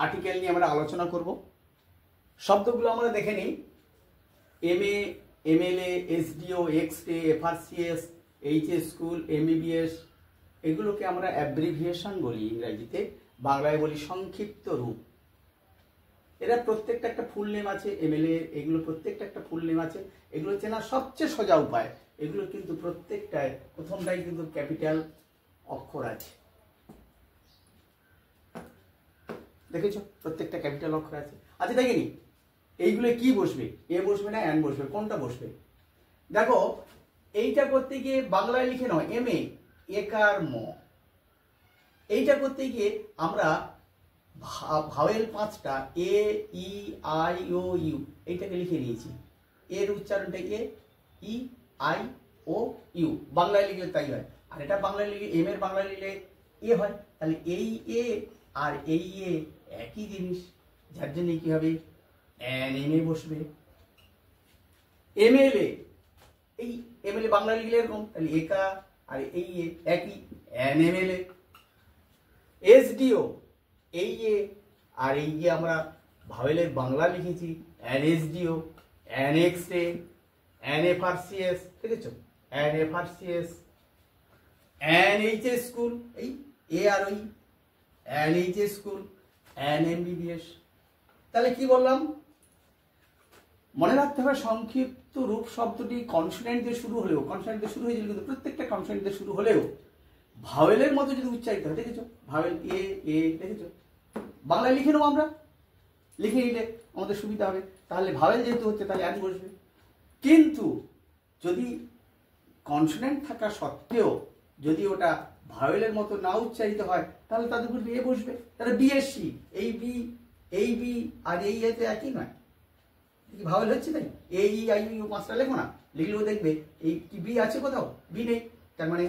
Article নিয়ে আমরা আলোচনা করব। শব্দগুলো আমরা দেখে নিই। MA, MLA, SDO, x-ray, FRCS, HS school, MBBS, এগুলোকে আমরা অ্যাব্রিভিয়েশন বলি ইংরেজিতে, বাংলায় বলি সংক্ষিপ্ত রূপ। এরা প্রত্যেকটা একটা ফুল নেম আছে। এমএলএ এগুলো প্রত্যেকটা একটা ফুল নেম আছে। এগুলো চেনার সবচেয়ে সোজা উপায়, এগুলো কিন্তু প্রত্যেকটায় প্রথমটাই কিন্তু ক্যাপিটাল অক্ষর আছে। দেখেছো, প্রত্যেকটা ক্যাপিটাল অক্ষর আছে। আচ্ছা দেখিনি এইগুলো কি বসবে? এ বসবে না অ্যান বসবে? কোনটা বসবে? দেখো, এইটা করতে গিয়ে বাংলায় লিখে নাও এম এ একার ম। এইটা করতে গিয়ে আমরা ভাওয়েল 5টা এ, ই, আই, ও, ইউ এইটাকে লিখে নিয়েছি। এর উচ্চারণটা এ, ই, আই, ও, ইউ। বাংলায় লিখলে তাই হয়। আর এটা বাংলায় লিখলে, এম এর বাংলায় লিখলে এ হয়। তাহলে এই এ আর এই এ একই জিনিস, যার জন্য কি হবে? এন এম এ বসবে। এমএলএ, এই এমএলএ বাংলা লিখলে এরকম, তাহলে একা আর এই এ একই, এন এমএলএ। এসডিও, এই এ আর এই যে আমরা ভাওয়েলের বাংলা লিখেছি an SDO, an x-ray, an FRCS, দেখেছ? An FRCS, an HS school, এই এ আর ওই an HS school, an MBBS. তাহলে কি বললাম? মনে রাখতে হবে সংক্ষিপ্ত রূপ শব্দটি কনসোনেন্ট দিয়ে শুরু হলেও, কনসোনেন্ট দিয়ে শুরু হয়েছিল কিন্তু প্রত্যেকটা কনসোনেন্ট দিয়ে শুরু হলেও ভাওয়েলের মতো যদি উচ্চারিত হয়, দেখেছো? ভাওয়েল এ এ, দেখেছো? বাংলায় লিখে নেবো আমরা, লিখে নিলে আমাদের সুবিধা হবে। তাহলে ভাওয়েল যেহেতু হচ্ছে তাহলে অ্যান বসবে। কিন্তু যদি কনসোনেন্ট থাকা সত্ত্বেও যদি ওটা ভাওয়েলের মতো না উচ্চারিত হয়, তাহলে তাদের উপর এ বসবে। তাহলে বিএসসি, এই বি আর এই এতে একই নয়, কি ভাওয়েল হচ্ছে? তাই এ, ই, আই, ইউ 5টা লেখো না, লিখলেও দেখবে এই কি বি আছে কোথাও? বি নেই। তার মানে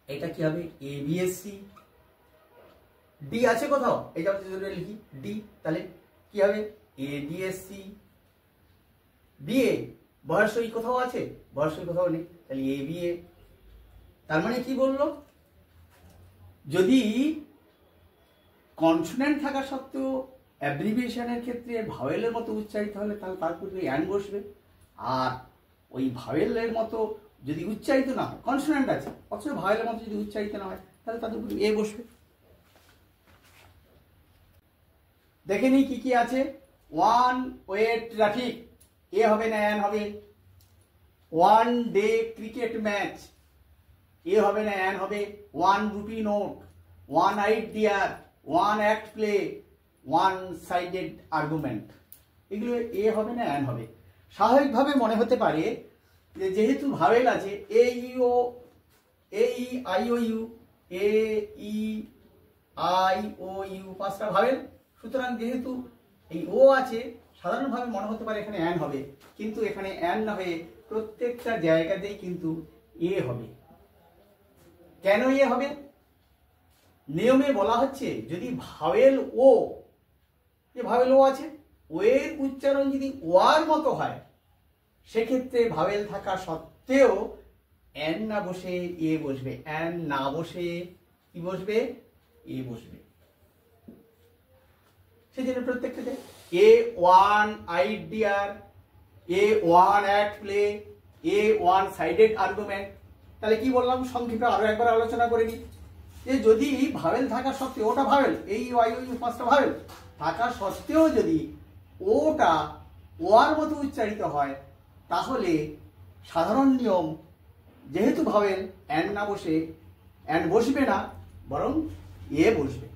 এটা কি হবে? এ বিএসসি। ডি আছে কোথাও? এটা হচ্ছে লিখি ডি, তাহলে কি হবে? এ ডিএসসি। বিএ বয়সই কোথাও আছে? বয়সই কোথাও নেই, তাহলে এ বিএ। তার মানে কি বললো? যদি কনসোনেন্ট থাকা সত্ত্বেও অ্যাব্রিভিয়েশনের ক্ষেত্রে ভাওয়েলের মতো উচ্চারিত হলে তাহলে তার পূর্বে অ্যান বসবে। আর ওই ভাওয়েলের মতো যদি উচ্চারিত না হয়, কনসোনেন্ট আছে অথচ ভাওয়েলের মতো যদি উচ্চারিত না হয়, তাহলে তাদের পূর্বে এ বসবে। দেখে নিই কি কি আছে। ওয়ান ওয়ে ট্রাফিক, এ হবে না অ্যান হবে। One day cricket match, a হবে না অ্যান হবে। One rupee note, one eyed deer, one act play, one sided argument, এগুলো এ হবে না অ্যান হবে। স্বাভাবিকভাবে মনে হতে পারে যে যেহেতু ভাওয়েল আছে A E O, A E I O U, A E I O U 5টা ভাওয়েল, সুতরাং যেহেতু এই ও আছে সাধারণভাবে মনে হতে পারে এখানে অ্যান হবে, কিন্তু এখানে অ্যান না হয়ে প্রত্যেকটা জায়গাতেই কিন্তু এ হবে। কেন এ হবে? নিয়মে বলা হচ্ছে যদি ভাওয়েল ও, যে ভাওয়েল ও আছে, ও এর উচ্চারণ যদি ওয়ার মতো হয়, সেক্ষেত্রে ভাওয়েল থাকা সত্ত্বেও এন না বসে এ বসবে। এন না বসে কি বসবে? এ বসবে। সেই জন্য প্রত্যেকটাতে এ ওয়ান আইড ডিয়ার, এ ওয়ান অ্যাক্ট প্লে, এ ওয়ান সাইডেড আর্গুমেন্ট। তাহলে কি বললাম? সংক্ষেপে আরো একবার আলোচনা করে নিই যে যদি ভাওয়েল থাকা সত্ত্বেও, ওটা ভাওয়েল, এই ওয়াই ও ইউ 5টা ভাওয়েল থাকা সত্ত্বেও যদি ওটা ওয়ার মতো উচ্চারিত হয়, তাহলে সাধারণ নিয়ম যেহেতু ভাওয়েল, অ্যান না বসে, অ্যান বসবে না, বরং এ বসবে।